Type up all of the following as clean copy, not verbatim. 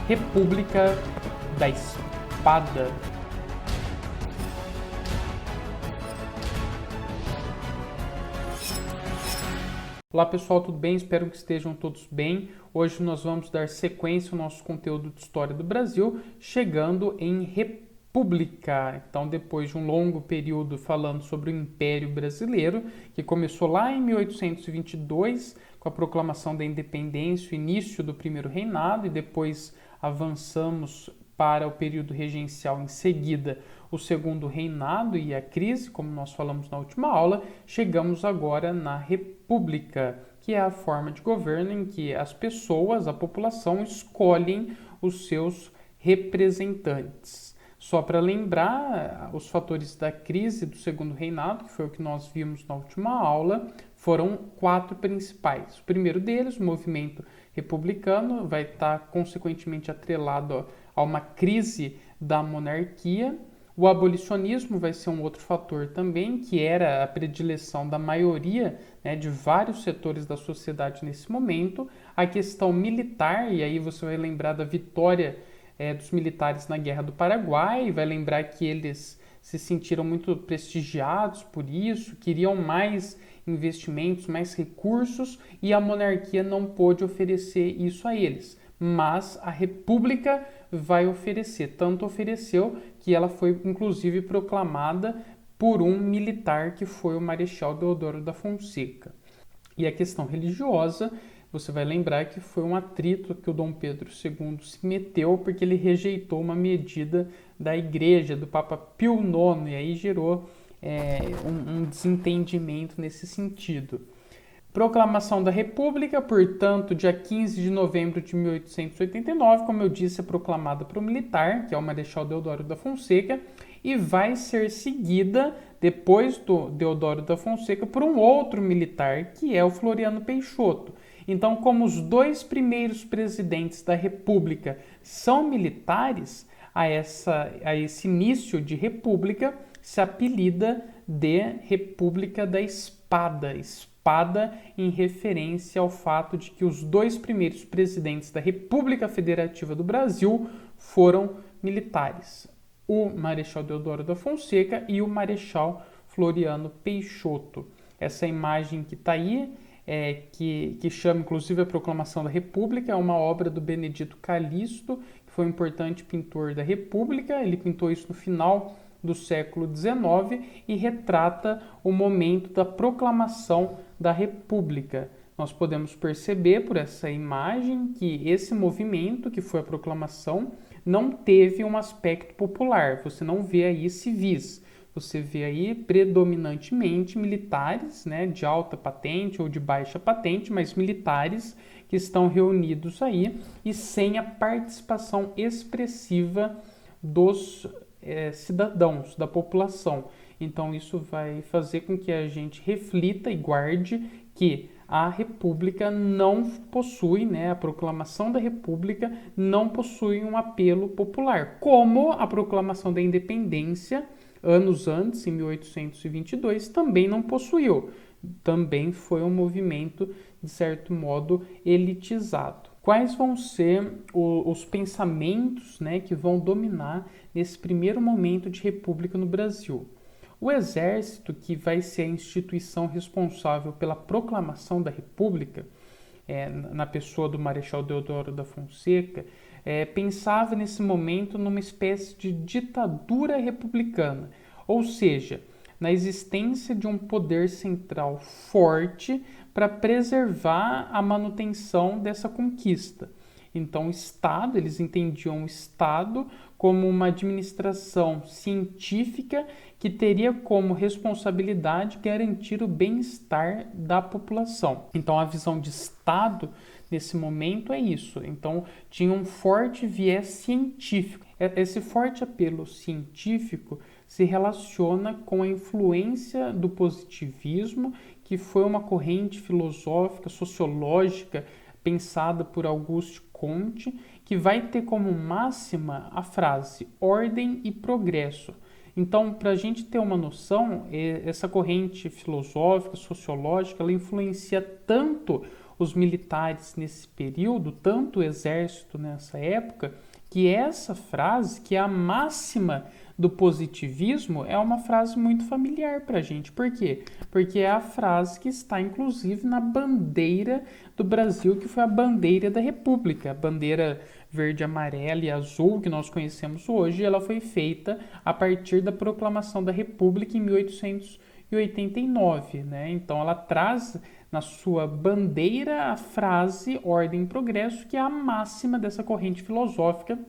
República da Espada. Olá pessoal, tudo bem? Espero que estejam todos bem. Hoje nós vamos dar sequência ao nosso conteúdo de História do Brasil, chegando em República. Então, depois de um longo período falando sobre o Império Brasileiro, que começou lá em 1822, com a proclamação da independência, o início do primeiro reinado, e depois avançamos para o período regencial em seguida, o segundo reinado e a crise, como nós falamos na última aula, chegamos agora na República, que é a forma de governo em que as pessoas, a população, escolhem os seus representantes. Só para lembrar, os fatores da crise do segundo reinado, que foi o que nós vimos na última aula, foram 4 principais. O primeiro deles, o movimento republicano, vai estar consequentemente atrelado a uma crise da monarquia. O abolicionismo vai ser um outro fator também, que era a predileção da maioria, de vários setores da sociedade nesse momento. A questão militar, e aí você vai lembrar da vitória dos militares na Guerra do Paraguai, vai lembrar que eles se sentiram muito prestigiados por isso, queriam mais investimentos, mais recursos, e a monarquia não pôde oferecer isso a eles. Mas a República vai oferecer, tanto ofereceu que ela foi inclusive proclamada por um militar que foi o Marechal Deodoro da Fonseca. E a questão religiosa, você vai lembrar que foi um atrito que o Dom Pedro II se meteu porque ele rejeitou uma medida da igreja, do Papa Pio IX, e aí gerou um desentendimento nesse sentido. Proclamação da República, portanto, dia 15 de novembro de 1889, como eu disse, é proclamada por um militar, que é o Marechal Deodoro da Fonseca, e vai ser seguida, depois do Deodoro da Fonseca, por um outro militar, que é o Floriano Peixoto. Então, como os 2 primeiros presidentes da República são militares, a esse início de República se apelida de República da Espada. Espada em referência ao fato de que os 2 primeiros presidentes da República Federativa do Brasil foram militares. O Marechal Deodoro da Fonseca e o Marechal Floriano Peixoto. Essa imagem que está aí, que chama inclusive a Proclamação da República, é uma obra do Benedito Calixto, que foi um importante pintor da República. Ele pintou isso no final do século XIX e retrata o momento da proclamação da República. Nós podemos perceber por essa imagem que esse movimento, que foi a proclamação, não teve um aspecto popular. Você não vê aí civis. Você vê aí predominantemente militares, de alta patente ou de baixa patente, mas militares que estão reunidos aí e sem a participação expressiva dos cidadãos, da população. Então isso vai fazer com que a gente reflita e guarde que a República não possui, a proclamação da República não possui um apelo popular, como a proclamação da Independência, anos antes, em 1822, também não possuiu. Também foi um movimento, de certo modo, elitizado. Quais vão ser os pensamentos que vão dominar nesse primeiro momento de república no Brasil? O Exército, que vai ser a instituição responsável pela proclamação da República, na pessoa do Marechal Deodoro da Fonseca, pensava nesse momento numa espécie de ditadura republicana, ou seja, na existência de um poder central forte para preservar a manutenção dessa conquista. Então, o Estado, eles entendiam o Estado como uma administração científica que teria como responsabilidade garantir o bem-estar da população. Então, a visão de Estado, nesse momento, é isso. Então, tinha um forte viés científico. Esse forte apelo científico se relaciona com a influência do positivismo, que foi uma corrente filosófica, sociológica, pensada por Auguste Comte, que vai ter como máxima a frase ordem e progresso. Então, para a gente ter uma noção, essa corrente filosófica, sociológica, ela influencia tanto os militares nesse período, tanto o exército nessa época, que essa frase, que é a máxima do positivismo, é uma frase muito familiar para a gente. Por quê? Porque é a frase que está, inclusive, na bandeira do Brasil, que foi a bandeira da República. A bandeira verde, amarela e azul que nós conhecemos hoje, ela foi feita a partir da proclamação da República em 1889, né? Então ela traz na sua bandeira a frase ordem e progresso, que é a máxima dessa corrente filosófica,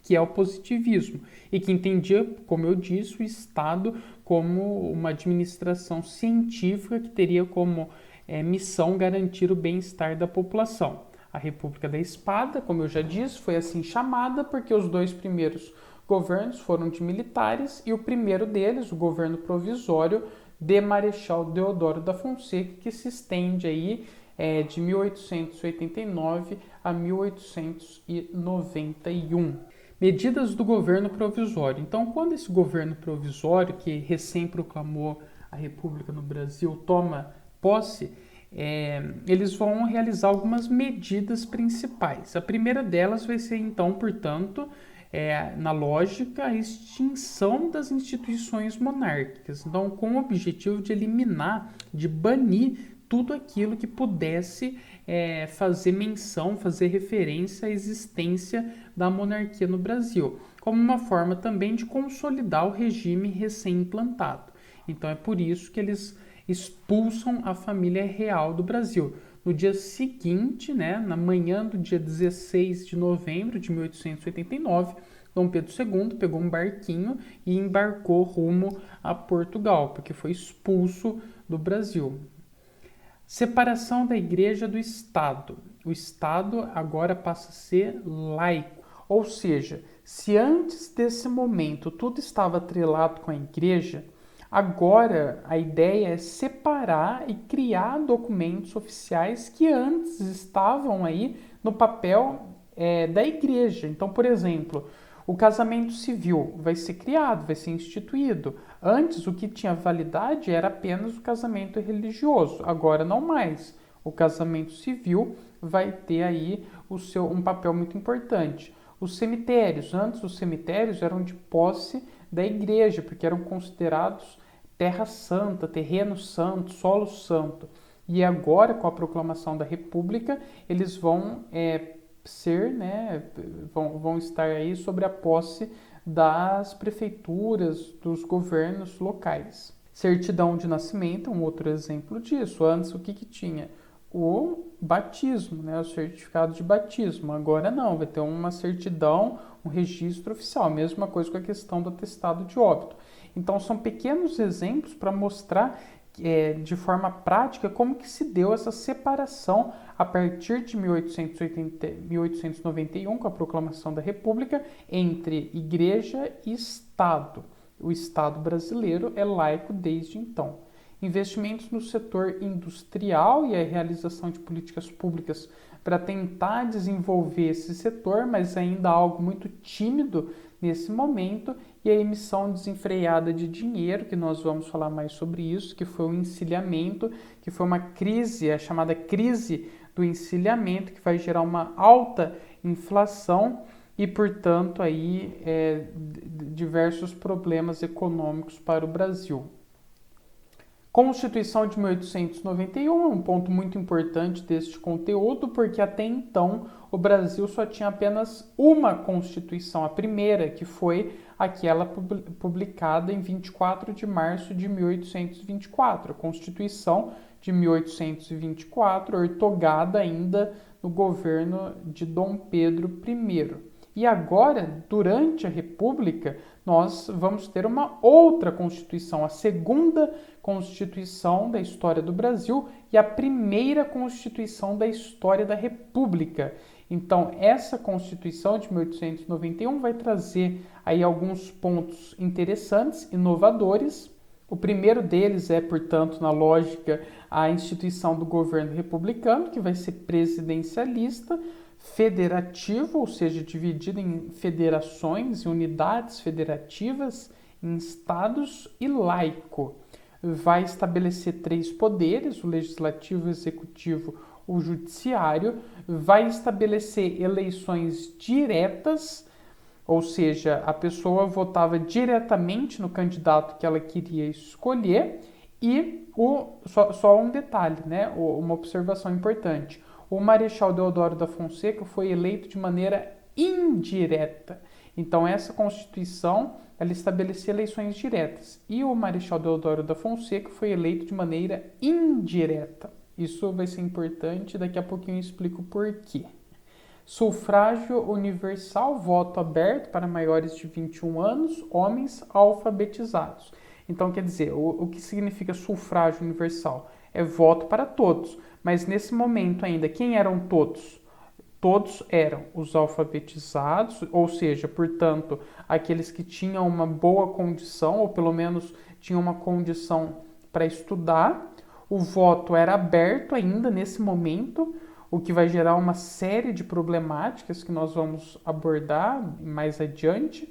que é o positivismo, e que entendia, como eu disse, o Estado como uma administração científica que teria como missão garantir o bem-estar da população. A República da Espada, como eu já disse, foi assim chamada porque os dois primeiros governos foram de militares e o primeiro deles, o governo provisório de Marechal Deodoro da Fonseca, que se estende aí de 1889 a 1891. Medidas do governo provisório. Então, quando esse governo provisório, que recém proclamou a República no Brasil, toma posse, eles vão realizar algumas medidas principais. A primeira delas vai ser, então, portanto, na lógica, a extinção das instituições monárquicas. Então, com o objetivo de eliminar, de banir tudo aquilo que pudesse fazer menção, fazer referência à existência da monarquia no Brasil, como uma forma também de consolidar o regime recém-implantado. Então é por isso que eles expulsam a família real do Brasil. No dia seguinte, né, na manhã do dia 16 de novembro de 1889, Dom Pedro II pegou um barquinho e embarcou rumo a Portugal, porque foi expulso do Brasil. Separação da Igreja do Estado. O Estado agora passa a ser laico. Ou seja, se antes desse momento tudo estava atrelado com a Igreja, agora a ideia é separar e criar documentos oficiais que antes estavam aí no papel da Igreja. Então, por exemplo, o casamento civil vai ser criado, vai ser instituído. Antes, o que tinha validade era apenas o casamento religioso. Agora, não mais. O casamento civil vai ter aí um papel muito importante. Os cemitérios. Antes, os cemitérios eram de posse da igreja, porque eram considerados terra santa, terreno santo, solo santo. E agora, com a proclamação da República, eles vão vão estar aí sobre a posse das prefeituras, dos governos locais. Certidão de nascimento é um outro exemplo disso. Antes, o que tinha? O batismo, né? O certificado de batismo. Agora não, vai ter uma certidão, um registro oficial. Mesma coisa com a questão do atestado de óbito. Então, são pequenos exemplos para mostrar de forma prática como que se deu essa separação a partir de 1891, com a proclamação da República, entre Igreja e Estado. O Estado brasileiro é laico desde então. Investimentos no setor industrial e a realização de políticas públicas para tentar desenvolver esse setor, mas ainda algo muito tímido nesse momento, e a emissão desenfreada de dinheiro, que nós vamos falar mais sobre isso, que foi o encilhamento, que foi uma crise, a chamada crise do encilhamento, que vai gerar uma alta inflação e, portanto, aí, diversos problemas econômicos para o Brasil. Constituição de 1891 é um ponto muito importante deste conteúdo, porque até então o Brasil só tinha apenas uma Constituição, a primeira, que foi aquela publicada em 24 de março de 1824, a Constituição de 1824, ortogada ainda no governo de Dom Pedro I. E agora, durante a República, nós vamos ter uma outra Constituição, a segunda Constituição da história do Brasil e a primeira Constituição da história da República. Então, essa Constituição de 1891 vai trazer aí alguns pontos interessantes, inovadores. O primeiro deles é, portanto, na lógica, a instituição do governo republicano, que vai ser presidencialista, federativo, ou seja, dividido em federações e unidades federativas, em estados, e laico. vai estabelecer 3 poderes, o legislativo, o executivo, o judiciário, vai estabelecer eleições diretas, ou seja, a pessoa votava diretamente no candidato que ela queria escolher. E só um detalhe, né? Uma observação importante. O Marechal Deodoro da Fonseca foi eleito de maneira indireta. Então, essa Constituição ela estabelecia eleições diretas. E o Marechal Deodoro da Fonseca foi eleito de maneira indireta. Isso vai ser importante, daqui a pouquinho eu explico o porquê. Sufrágio universal, voto aberto para maiores de 21 anos, homens alfabetizados. Então, quer dizer, o que significa sufrágio universal? É voto para todos. Mas nesse momento ainda, quem eram todos? Todos eram os alfabetizados, ou seja, portanto, aqueles que tinham uma boa condição, ou pelo menos tinham uma condição para estudar. O voto era aberto ainda nesse momento, o que vai gerar uma série de problemáticas que nós vamos abordar mais adiante,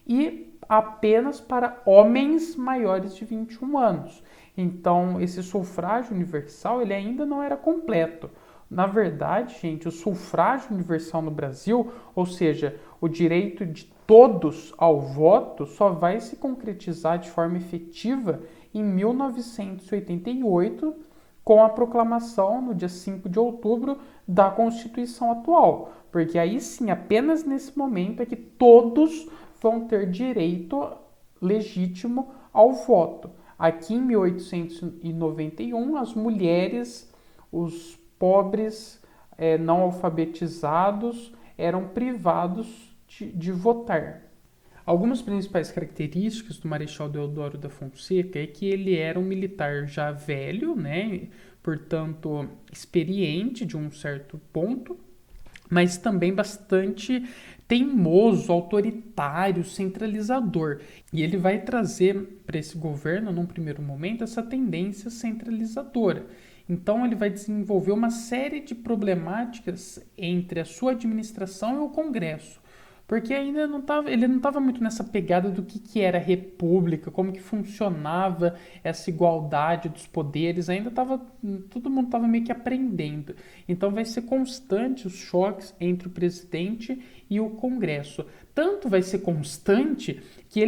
e apenas para homens maiores de 21 anos. Então, esse sufrágio universal ele ainda não era completo. Na verdade, gente, o sufrágio universal no Brasil, ou seja, o direito de todos ao voto, só vai se concretizar de forma efetiva em 1988, com a proclamação, no dia 5 de outubro, da Constituição atual. Porque aí sim, apenas nesse momento é que todos vão ter direito legítimo ao voto. Aqui em 1891, as mulheres, os pobres não alfabetizados eram privados de votar. Algumas principais características do Marechal Deodoro da Fonseca é que ele era um militar já velho, né, portanto experiente de um certo ponto, mas também bastante teimoso, autoritário, centralizador. E ele vai trazer para esse governo, num primeiro momento, essa tendência centralizadora. Então ele vai desenvolver uma série de problemáticas entre a sua administração e o Congresso. Porque ainda ele não estava muito nessa pegada do que era república, como que funcionava essa igualdade dos poderes, todo mundo estava meio que aprendendo. Então vai ser constante os choques entre o presidente e o Congresso. Tanto vai ser constante que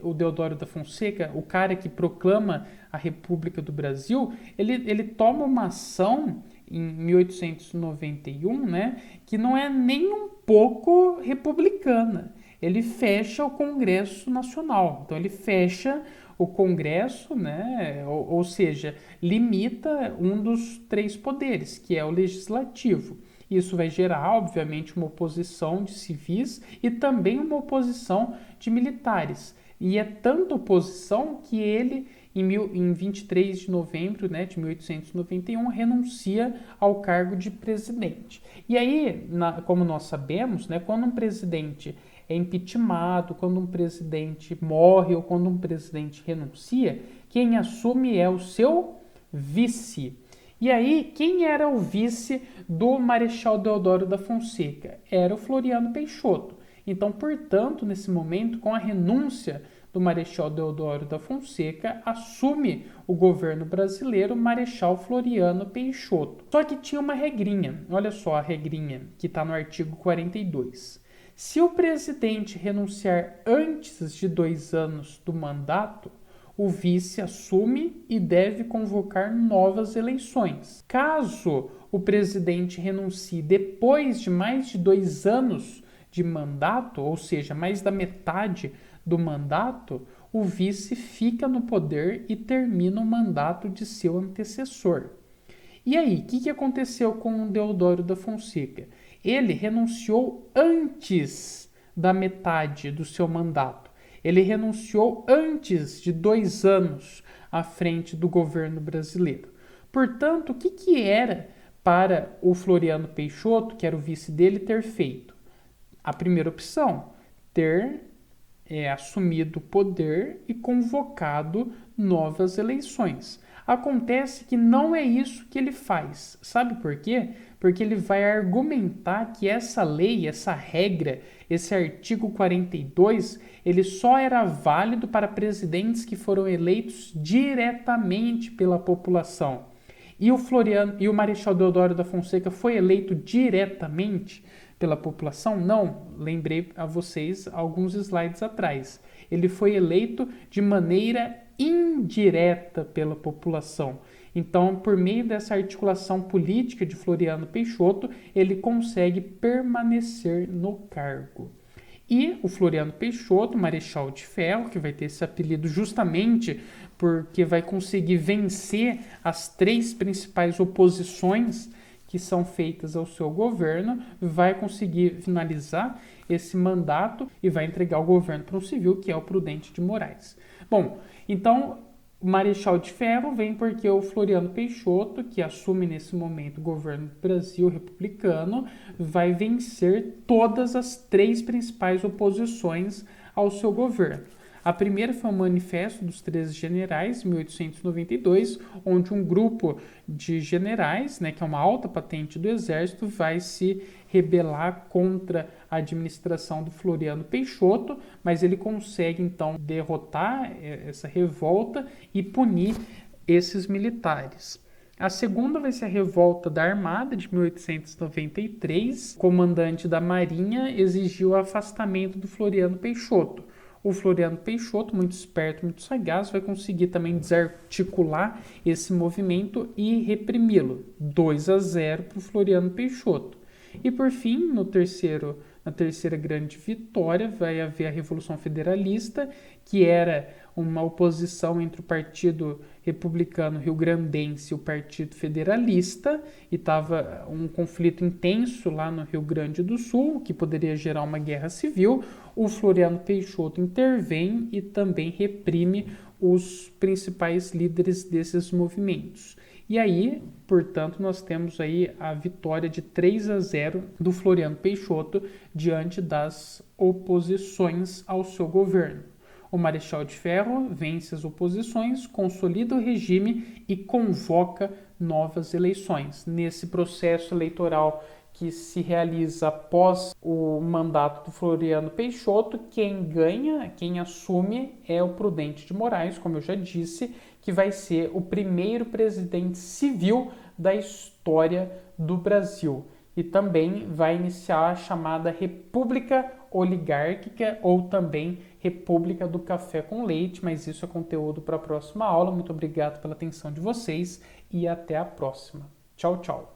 o Deodoro da Fonseca, o cara que proclama a República do Brasil, ele toma uma ação em 1891, né, que não é nem um pouco republicana. Ele fecha o Congresso Nacional. Então ele fecha o Congresso, né, ou seja, limita um dos 3 poderes, que é o legislativo. Isso vai gerar, obviamente, uma oposição de civis e também uma oposição de militares. E é tanta oposição que ele, em 23 de novembro, né, de 1891, renuncia ao cargo de presidente. E aí, como nós sabemos, né, quando um presidente é impeachmentado, quando um presidente morre ou quando um presidente renuncia, quem assume é o seu vice. E aí, quem era o vice do Marechal Deodoro da Fonseca? Era o Floriano Peixoto. Então, portanto, nesse momento, com a renúncia do Marechal Deodoro da Fonseca, assume o governo brasileiro o Marechal Floriano Peixoto. Só que tinha uma regrinha, olha só a regrinha que está no artigo 42. Se o presidente renunciar antes de 2 anos do mandato, o vice assume e deve convocar novas eleições. Caso o presidente renuncie depois de mais de 2 anos de mandato, ou seja, mais da metade do mandato, o vice fica no poder e termina o mandato de seu antecessor. E aí, o que aconteceu com o Deodoro da Fonseca? Ele renunciou antes da metade do seu mandato. Ele renunciou antes de 2 anos à frente do governo brasileiro. Portanto, o que era para o Floriano Peixoto, que era o vice dele, ter feito? A primeira opção, ter assumido o poder e convocado novas eleições. Acontece que não é isso que ele faz. Sabe por quê? Porque ele vai argumentar que essa lei, essa regra, esse artigo 42, ele só era válido para presidentes que foram eleitos diretamente pela população. E o Marechal Deodoro da Fonseca foi eleito diretamente pela população? Não, lembrei a vocês alguns slides atrás. Ele foi eleito de maneira indireta pela população. Então, por meio dessa articulação política de Floriano Peixoto, ele consegue permanecer no cargo. E o Floriano Peixoto, Marechal de Ferro, que vai ter esse apelido justamente porque vai conseguir vencer as 3 principais oposições que são feitas ao seu governo, vai conseguir finalizar esse mandato e vai entregar o governo para um civil, que é o Prudente de Moraes. Bom, então o Marechal de Ferro vem porque o Floriano Peixoto, que assume nesse momento o governo do Brasil republicano, vai vencer todas as 3 principais oposições ao seu governo. A primeira foi o Manifesto dos 13 Generais, em 1892, onde um grupo de generais, que é uma alta patente do Exército, vai se rebelar contra a administração do Floriano Peixoto, mas ele consegue, então, derrotar essa revolta e punir esses militares. A segunda vai ser a Revolta da Armada, de 1893. O comandante da Marinha exigiu o afastamento do Floriano Peixoto. O Floriano Peixoto, muito esperto, muito sagaz, vai conseguir também desarticular esse movimento e reprimi-lo. 2-0 para o Floriano Peixoto. E por fim, na terceira grande vitória, vai haver a Revolução Federalista, que era uma oposição entre o Partido Republicano Rio-Grandense e o Partido Federalista, e estava um conflito intenso lá no Rio Grande do Sul, que poderia gerar uma guerra civil. O Floriano Peixoto intervém e também reprime os principais líderes desses movimentos. E aí, portanto, nós temos aí a vitória de 3-0 do Floriano Peixoto diante das oposições ao seu governo. O Marechal de Ferro vence as oposições, consolida o regime e convoca novas eleições. Nesse processo eleitoral que se realiza após o mandato do Floriano Peixoto, quem ganha, quem assume é o Prudente de Moraes, como eu já disse, que vai ser o primeiro presidente civil da história do Brasil. E também vai iniciar a chamada República Oligárquica ou também República do Café com Leite, mas isso é conteúdo para a próxima aula. Muito obrigado pela atenção de vocês e até a próxima. Tchau, tchau.